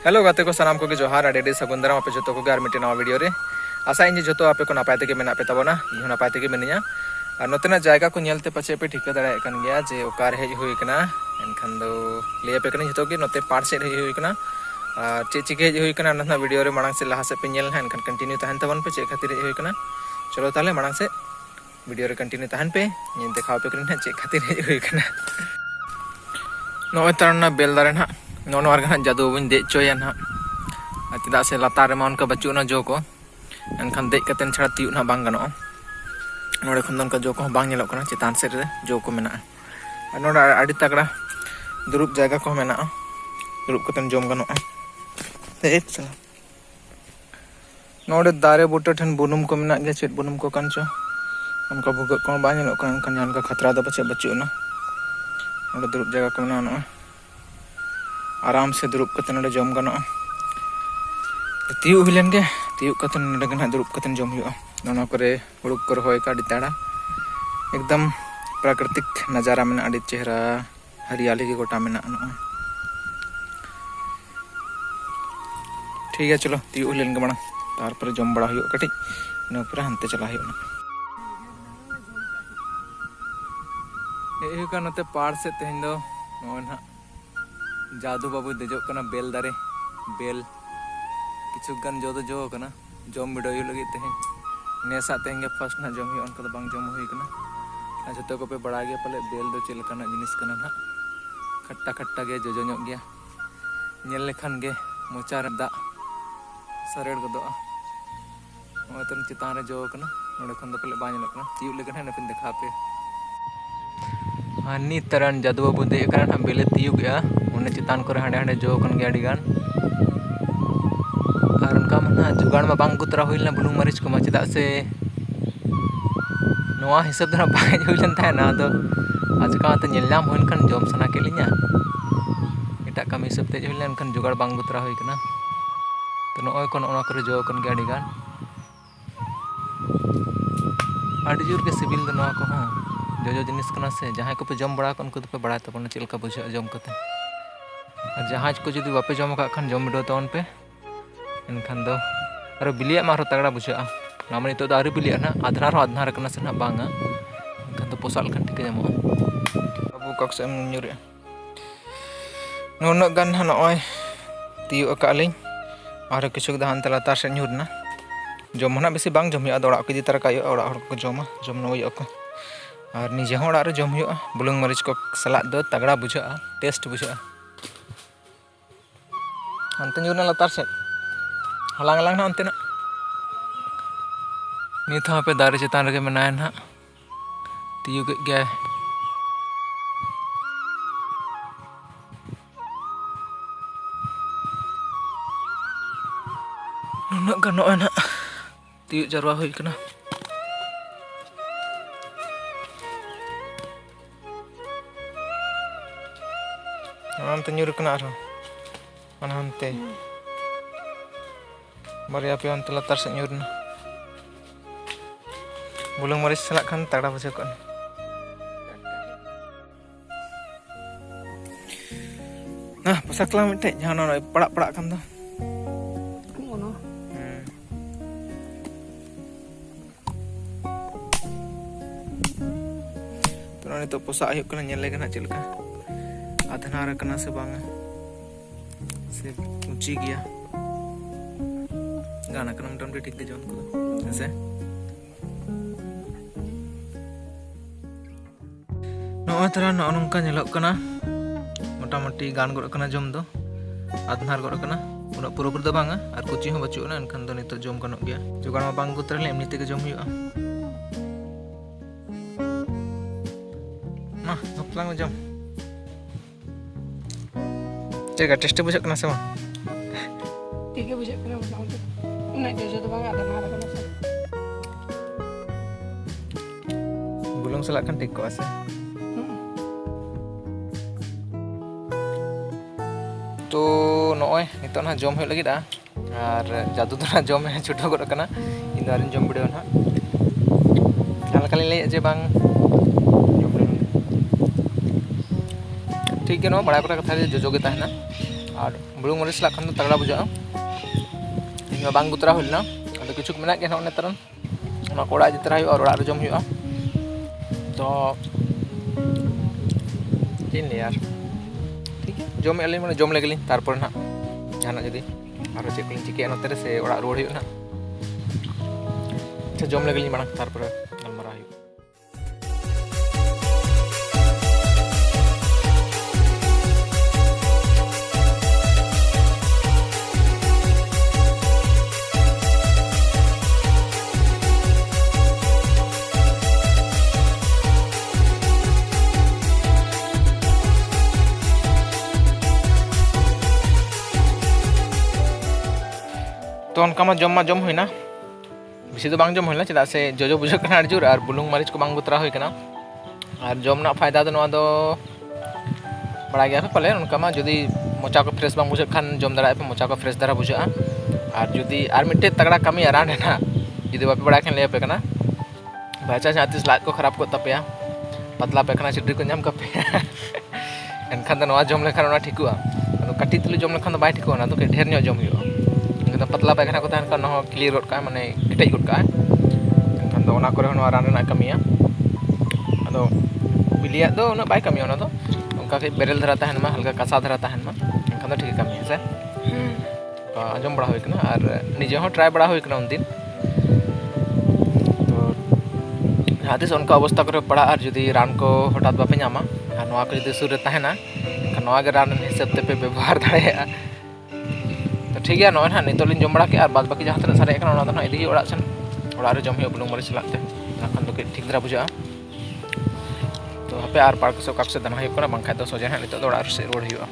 Hello गाते को सानाम को जोहार आडे सगुंदराम आपे जो को मिट्टी नवा वीडियो रे आशा इन जो आपे को नपाय तेगे मेना पे तबना इन नपाय तेगे मिनिया और नोतेना जायगा को नेलते पचे पे ठिका दाड़ा कन गया जे ओकार हेज हुई कना एनखान दो ले पे कनी जतो गे नोते पार्ट सेट हुई कना चे चिके हेज हुई कना ना वीडियो रे मांग से लहा से पे नेल एनखान कंटिन्यू तहन तबन पे चे खातिर हेज हुई कना चलो ताले मांग से वीडियो रे कंटिन्यू तहन पे इन देखाव पे कनी चे खातिर हेज हुई कना नोय तरना बेल दारे ना नोन वार जादू बन दे चोया ना चेदा से लातार रे उनका बचुना जो को एनखान दे कतेन छाड़ा तियु ना बांग गनो नोडे खन उनका जो को बांग नेलो कना चितान सेट रे जो को मेना नोडा आडी तगड़ा दुरुप जायगा को मेना दुरुप कतेन जोम गनो ए चला नोडे दारे बोटे ठन बुनुम को मेना गे चेत बुनुम को कांचो उनका भुग को बांग नेलो कना उनका यान का खतरा द बचे बचुना नोडे दुरुप जायगा को मेना नो आराम से दुरुप कतेन नोडे जोम गनो तियु हिलेन गे तियु कतन नडगना दुरुप कतन जम हुआ नोना करे हुड़ुक कर होय का डिताड़ा एकदम प्राकृतिक नजारा में आड़ी चेहरा हरियाली के गोटा में ठीक है चलो तियु हिलेन गे बड़ा तार पर जम बड़ा हुआ कटी इन पर हंते चला हुआ ए का नते पार से तेहन दो नोना जादू बाबू देजो कना बेल दारे बेल किचुगान जो जो कना जम बिडो लगे तेहन नेसा तेहन फर्स्ट ना जम उनका तो बांग जम हुई कना जो को पे बड़ा गया पले बेल दो चेल कना जिनिस कना ना खट्टा खट्टा गया जोजो ᱧᱚᱜ गया नेल लेखान गे मोचा रे दा सरेड़ गदोआ ओतन चितान रे जो कना नोडे खन दो पले बा ᱧᱮᱞᱚᱜ कना तियु लेकन है नपिन देखा पे हानि तरन जादू बाबू दे कना बेले तियु गया उन्हें चितान करे हांडे हांडे जो कन गया अडिगान और उनका मना जुगाड़ में बांग कुतरा हुई बुलुंग मरीच को चेदा से नवा हिसाब दो बांग हुई ना तो आजकाते नेलनाम होनखान जम सना के लिया एटा कमी हिसाब ते हुई लेनखान जुगाड़ बांग कुतरा हुई कना तो नय को नोना करे जो कन गे अडिगान आडी जोर के सिबिल दो नवा को जो जो जिनिस कना से जहां को पे जम बड़ा उनको तो पे बड़ा तबन चेलका बुझा जम कते और जहां को जुदी बापे जम का खान जम बिडो तवन पे एनखान दो और बिलिया मारो तगड़ा बुझा नाम नितो दारू बिलिया ना आधरा रो आधना रकना से ना बांगा एनखान तो पोसाल खान ठीक जामो बाबू कक्स एम न्यूरे नोन गान नय तियु अकालिं और किछु द हानते लातार से न्यूरना जम ना बेसी बांग जम ओड़ा को इदी तारा का ओड़ा हर को जमा जम नय को और निजे ओड़ा रे जम हुआ बुलुंग मरीच को सला दो तगड़ा बुझा टेस्ट बुझा हानते न्यूरना लातार से हलांग हलांग ना अंते ना नित पे दारे चितान रे मेना ना तियु के गया नुना गनो ना तियु जरवा हुई कना अंते न्यूर कना आरो अनहंते बारिया पे अंत लातार से न्यूरना बुलुंग मरीच सला खान तगड़ा बुझे को ना पसाकला मिटे जहां नय पड़ा पड़ा खान दो तो नय तो पोसा आयो कना नेल लेगा ना चलका आधना रकना से बांगा से ऊंची गया गाना कना मोटामुटी ठीक गे जौन को ऐसे नोय तरह नोनका नेलोग कना मोटामुटी गान गड़ कना जम दो आधनार गड़ कना उना पुरोपुर दो बांगा और कुची हो बचुना एनखान दो नितो जम गनो गया जुगाड़ मा बांग गुतरे ले एमनी तेगे जम हुआ ना हपलांग जम चेगा टेस्ट बुझा कना से ठीक है बुझा कना नहीं जो तो बांगा आधना रकना से बुलुंग सला खान ठीक को आसे तो नय नितो ना जम हो लगी और जादू तो ना जम छुटो गड कना इन दारिन जम बिडियो ना जहां लका ले जे बांग जम ठीक है बड़ा कथा कथा जोजो गे तहना और बुलुंग मरीच ला खान तगड़ा बुझा इन बांग गुतरा हुलना अद किछु मेना के नेतर कोड़ा जितरा और ओड़ा रे जम हुआ तो तीन यार ठीक है जम एलिन माने जम लेगलिन तारपर ना जाना जदी आरो चेक लिन चिके नते से ओड़ा रोड हुआ ना अच्छा जम लेगलिन माना तारपर गलमारा हुआ तो उनका जम हुई ना बेसि तो बांग जम हुई ना चेदा से जोजो बुझे कना अर्जुर और बुलुंग मरीच को बांग गुतरा हुई कना और जम ना फायदा तो नवा दो बड़ा गया पे पले उनका जुदी मोचा को फ्रेश बांग बुझे खान जम दरा पे मोचा को फ्रेश दरा बुझा और जुदी और मिट्टे तगड़ा कमी रान है ना जुदी बापे बड़ा खेन ले पे कना बाचा चातीस लाख को खराब को तपेया पतला पे कना चिड्री को नाम कपे एनखान तो नवा जम लेखान ना ठिकुआ कटी तुली जम लेखान तो बाय ठिकुआ ना तो ढेर नो जम हुआ पतला पैखाना को तहन का क्लियर गोट का माने किटेज गोट का एनखान दो ओना करे होना रान ना कमिया अदो बिलिया दो उना बाय कमिया ना तो उनका के बेरेल धरा तहन मा हल्का कसा धरा तहन मा एनखान दो ठीक कमिया से आजम बड़ा होय कना और निजे हो ट्राई बड़ा होय कना उन दिन तो हाथिस उनका अवस्था करे पड़ा और जुदी रान को हठात बापे नामा और नवा को जुदी सुर रे तहना एनखान नवा के रान हिसाब ते पे व्यवहार दाड़ेया ठीक है नॉन हाँ नितो लिन जम बड़ा के और बाद बाकी जहाँ तक सारे ना ना इदी ओड़ा सन ओड़ा रे जम हुआ बुलुंग मरीच लाते खान तो ठीक धरा बुझा तो हपे और पार्क से काक से दना हुआ कना बांखा तो सोजा हाँ नितो ओड़ा से रोड हुआ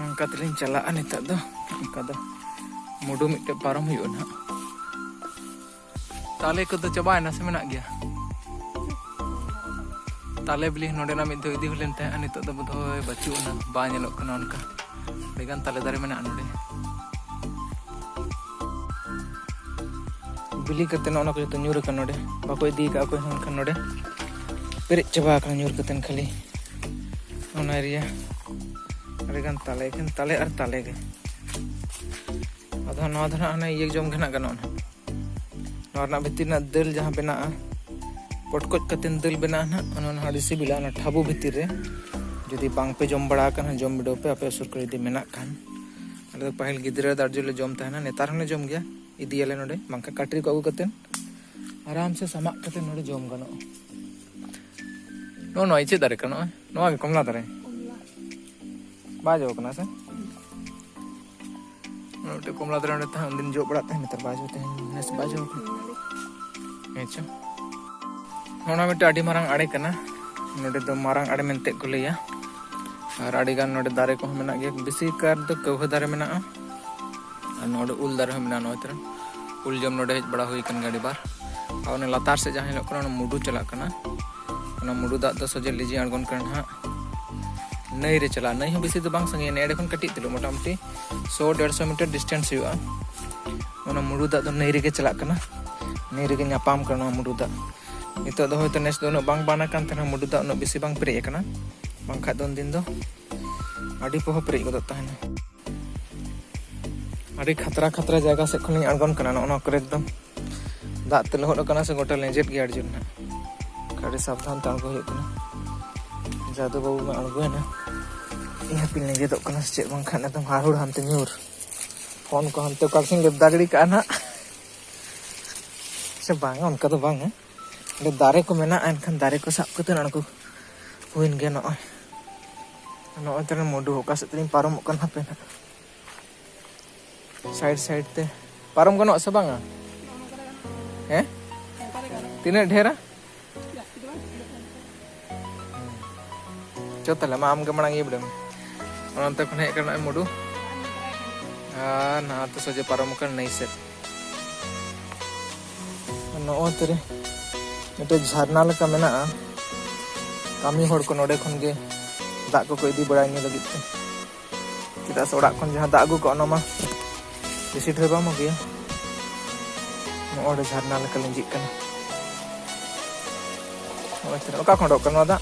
उनका तलिन चला नितो दो उनका दो मुडू मिट्टे पारम हुआ ना ताले को तो चबायना से मेना गया ताले बिली नोडेना मिद इदी हुलेन ते नितो दो बधोय बचुना बा नेलोक कना उनका बेगान ताले दारे मेना नोडे बिली करते ना को तो न्यूर कन नोडे बाको इदी का को हन खन नोडे पेरे चबा कन न्यूर कतन खाली ओना एरिया बेगान ताले और ताले के अधा नवा धना हना ये जम घना गनो ना भितर दल जहाँ बना पटकोज कतेन दल बना ना सिबिला ठाबू भितर रे जुदी बांग पे जम बड़ा जम बिडो पे आपे सुर कर मेना खान अले पहल गिद्रा दार्जुले जम तहना नेतार हने जम गया इदियाले नोडे बांका काटरी को अगु कतेन आराम से समाक कते नोडे जम गनो नो नो इचे दारे कनो नोआ के कमला दारे बाजो कना से नोटे कमला दारे नोडे ता दिन जो बड़ा तहन नेतार बाजो तहन नेस बाजो अच्छा नोना मिट्टे आडी मारंग आड़े कना नोडे दो मारंग आड़े मेनते को लैया और आड़ी गान नोडे दारे को मेना गया बेसी कार दो कौहा दारे मेना और नोडे उल दारे मेना नोय तरह उल जम नोडे हेज बड़ा हुई कन गाड़ी बार और ने लतार से जहां लोक कना मुडू चला कना ओना मुडू दा दो सजे लीजी अड़गोन करन हा नई रे चला नई हो बेसी तो बांग संगे नेडे खन कटी तिलो मोटामटी 100-150 मीटर डिस्टेंस हुआ ओना मुडू दा दो नई रे के चला कना नई रे के न्यापाम करना मुडू दा नितो दो होयतो नेस दो न बांग बाना कान तना मुडू दा न बेसी बांग पेरे कना बांखा दोन दिन दो आडी पोह पेरे गदो तहना आडी खतरा जगह से खन अड़गोन कना ओना करे एकदम दा ते लहड कना से गोटा लेजेट गे अर्जुन ना काडी सावधान तांगो हो कना जादू बाबू में अड़गो ना इहा पिल लेजेदो कना से चेक बांखा ना तुम हारुड़ हमते न्यूर फोन को हमते कासिन ले दागड़ी का ना से बांग उनका तो बांग है दारे को मेना एनखान दारे को साब कते अड़गो हुइन गे नय नय तने मोडू होका से तनी पारम कन हापे ना साइड ते पारम गनो से बांगा हैं तीने ढेरा चो तले मा आम के मणा ये बडम अनंत खन हे करना मोडू ना तो सजे पारम कर नहीं से नो तेरे मिटे झरना लका मेना कामी होड़ को नोडे खन गे दाग को इदी बड़ा नी लगित ते चेदा से ओड़ा खन जहां दाग को ओना मा बेसी ढेर बाम गया Noore झरना लेकर लिंजिक कना noore tina oka khondok kan wada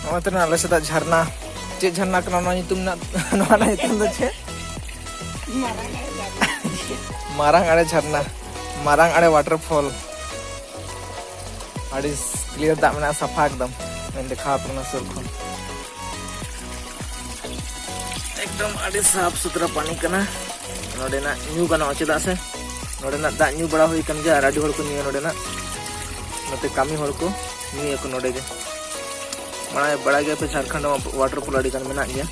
noore tina ale seda झरना चे झरना kana no nyutum na no ana nyutum do che Marang Ade झरना Marang Ade waterfall adi clear dak mena safa ekdam men dekha apna sur khon एकदम adi साफ सुथरा पानी kana node na nyu kana cheda se node na dak nyu bada hui kan ge ar adi hor ko nyu node na note kami hor ko nyu ko node ge mana bada ge pe Jharkhand ma waterfall adi kan mena ge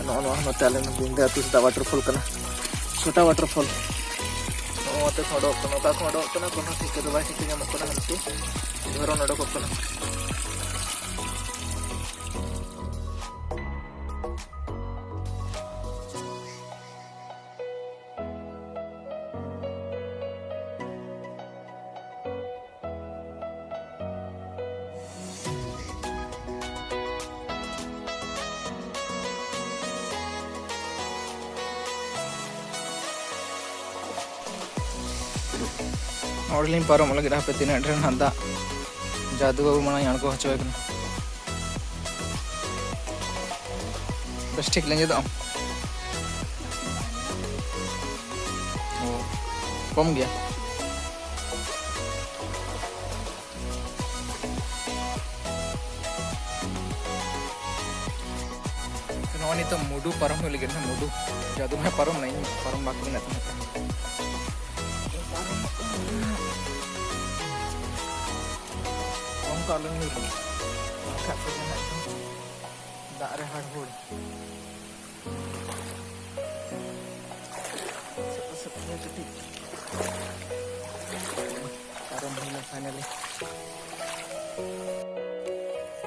no no note ale na binda tu da waterfall kana chota waterfall no te khodok kana kono thik do bai thik nyamok kana hantu dhoro node ko kana Orlin parom lagi dah petina dren handa jadu babu mana yang aku coba kan bes ठीक लेंगे तो oh कम गया kenapa nih tuh mudu parom lagi kan mudu jadu mah parom नहीं parom बाकी नहीं था kalau ni kat perjalanan tak ada hardwood sepertinya ketik karam hilang finally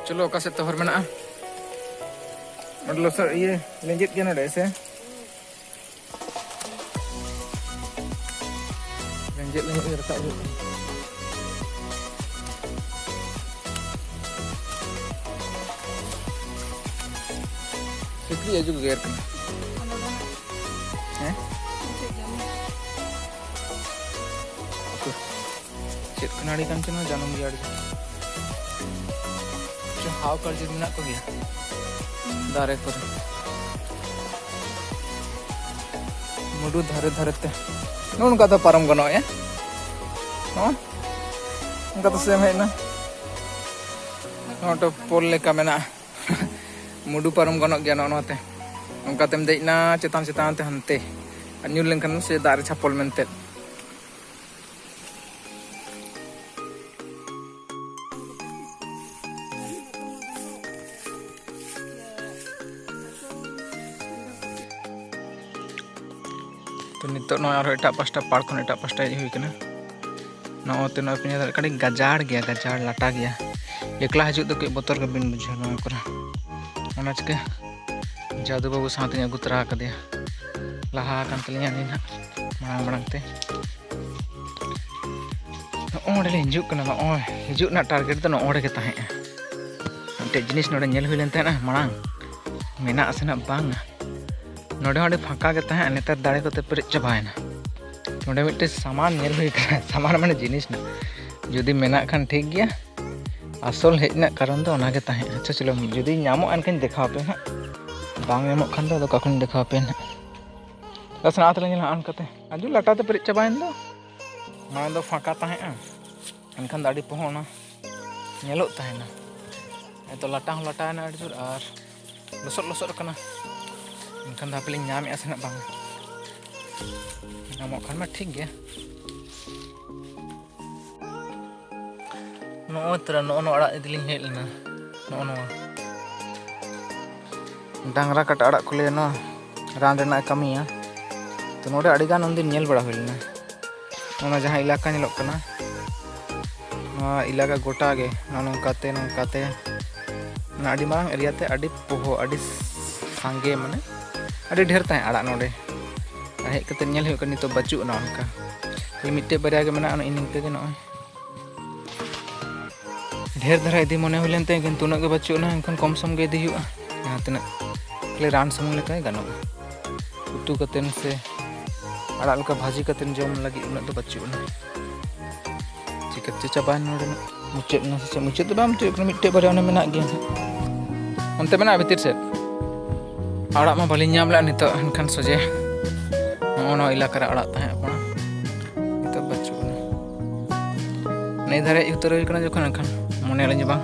चलो kasih tohor mana मतलब सर ये lenjit क्या ना ऐसे lenjit letak juga Sikri juga gear kan? Aku cek kenari kan cina jangan biar dia. Cuma how kerja mina kau dia? Darek per. Mudu dhare te. Non kata param gano ya? Non? Kata same na? Non to polle kamena. Mudu parum gonok gya no te onka tem dei na cetan te hante anyul lengkan se dare chapol mentet to nitok no aro eta pasta park khon eta pasta hui kana no te no pinya kadi gajar lata gya ekla haju to ke botor ke bin bujha no kora ona chike jadu babu saate agu tara kadya laha kan talinya ni na marang te ode le hinjuk kana no hijuk na target to no ode ke tahe ante jinis node nyel hui len ta na marang mena asena bang node hode phaka ke tahe netar dare ko te perich chabaina node mitte saman nyel hui kana saman mane jinis na jodi mena khan thik gya asol hejna karon do ona ge tahe acha chalo jodi nyamok an kan dekha pe na bang nyamok khan do kakun dekha pe na tasna atla nyela an kate aju lata te perich chabain do ma do phaka tahe enkan dadi pohona nyelok tahe na eto lata na adi ar losot kana enkan da peling nyame asena bang nyamok khan ma thik gya no arak idiling hej lena no dangra kata arak kule no ran rena kami ya to node adi gan ondin nyel bada hoilna ona jaha ilaka nyelok kana no ilaka gota ge nongkate na adi marang area te adi poho adi sange mane adi dher tahe arak node hej kate nyel hu kan nito bacu na onka limite barya ge mena ining te ge no ढेर धरा इदी मने हुलेन ते किंतु उना के बच्चों ना इनकन कम सम गे इदी हुआ यहाँ तना ले रान समूह लेका गानो उतु कतेन से आड़ा लका भाजी कतेन जम लगी उन्ना तो बच्चुना चिकते चाबान नोडे मुचाद ना से मुचाद बा मुचाद कना मिट्टे बारे ओने मेना गया onte mena भितर से आड़ा मा बाली नाम ला नितो एनखान सजे ono इलाका रे आड़ा ताहे अपना नितो बच्चुना नै धारे उतर हुई कना जखन एनखान मने लनि बा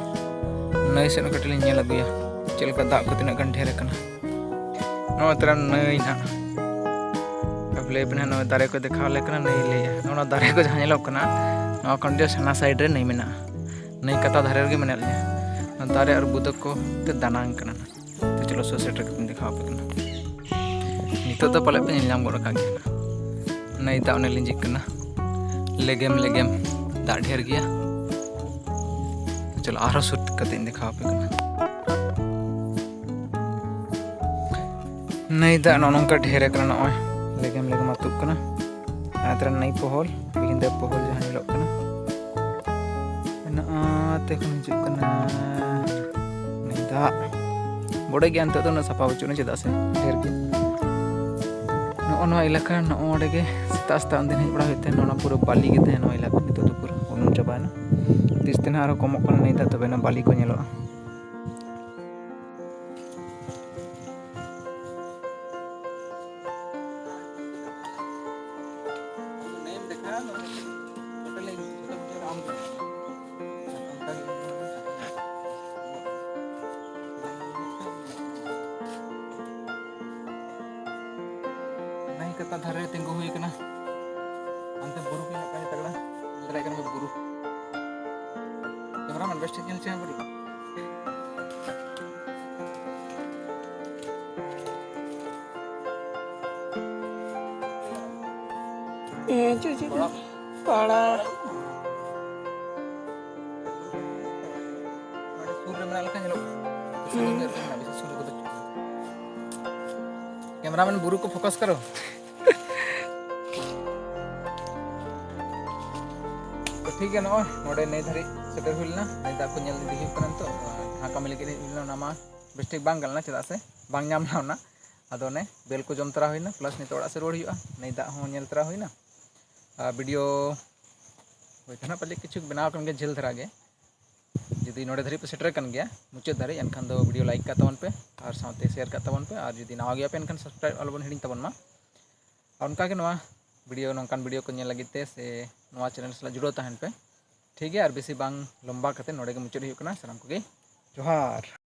नै से कटली नेल अगुया चलका दाग को तिना गन ढेर कना नो तरा नै ना अब ले बना नो दारे को देखा ले कना नै ले नो दारे को जहां नेलो कना नो कन जे सना साइड रे नै मेना नै कता धारे रे मेना ले दारे और बुदक को ते दानांग कना तो चलो सो सेट करके दिखा पे कना नितो तो पले पे नीलाम गोड़ का गया नै दा ओने लिंजिक कना लेगेम दा ढेर गया तो चलो आरो सुट करते दिखा पे कना नै दा नोनका ढेर कना नय लेगेम अतुक कना आतरा नै पोहल बिहिंदे पोहल जहां निलो कना ना ते खन हिजुक कना नै दा बड़े ज्ञान तो ना सफा बचुना चेदा से ढेर के नो इलाका नोडे के सता सता दिन हेज बड़ा होते नो पूरा बाली के तहे नो इलाका नितो तो पूरा उनुम चाबाना तीस दिन आरो कम कना नै दा तबे ना बाली को नेलोआ कता धारे तिंगु हुई कना अंते बुरु के नकाय तगड़ा इधर आइकन में बुरु कैमरा मैन बेस्ट चैनल से बुरु cuci pala सुर रे मेना लका नेलो कैमरा मैन बुरु को फोकस करो ठीक है नोडे नै धारी सेटर हुइलना नै दा को नेल दिहि कना तो हा कमी लगे इलना नामा बेस्टिक बांग गलना चदा से बांग नाम लावना आदो ने बेल को जम तरा हुइना प्लस नि तोड़ा से रोड हुआ नै दा हो नेल तरा हुइना वीडियो होइतना पले किछु बनाव कन गे झेल धरा गे जदि नोडे धारी पे सेटर कन गया मुचाद धारी एनखान दो वीडियो लाइक का तबन पे और साथे शेयर का तबन पे और जदि नवा गया पे एनखान सब्सक्राइब अलबन हिडिंग तबन मा और उनका के नवा वीडियो नौकान वीडियो को नेल लगिते से नवा चैनल सला जुड़ो तहन पे ठीक है और बेसी बांग लंबा करते नोडे के मुचाद हुई कना सलाम को गे जोहार।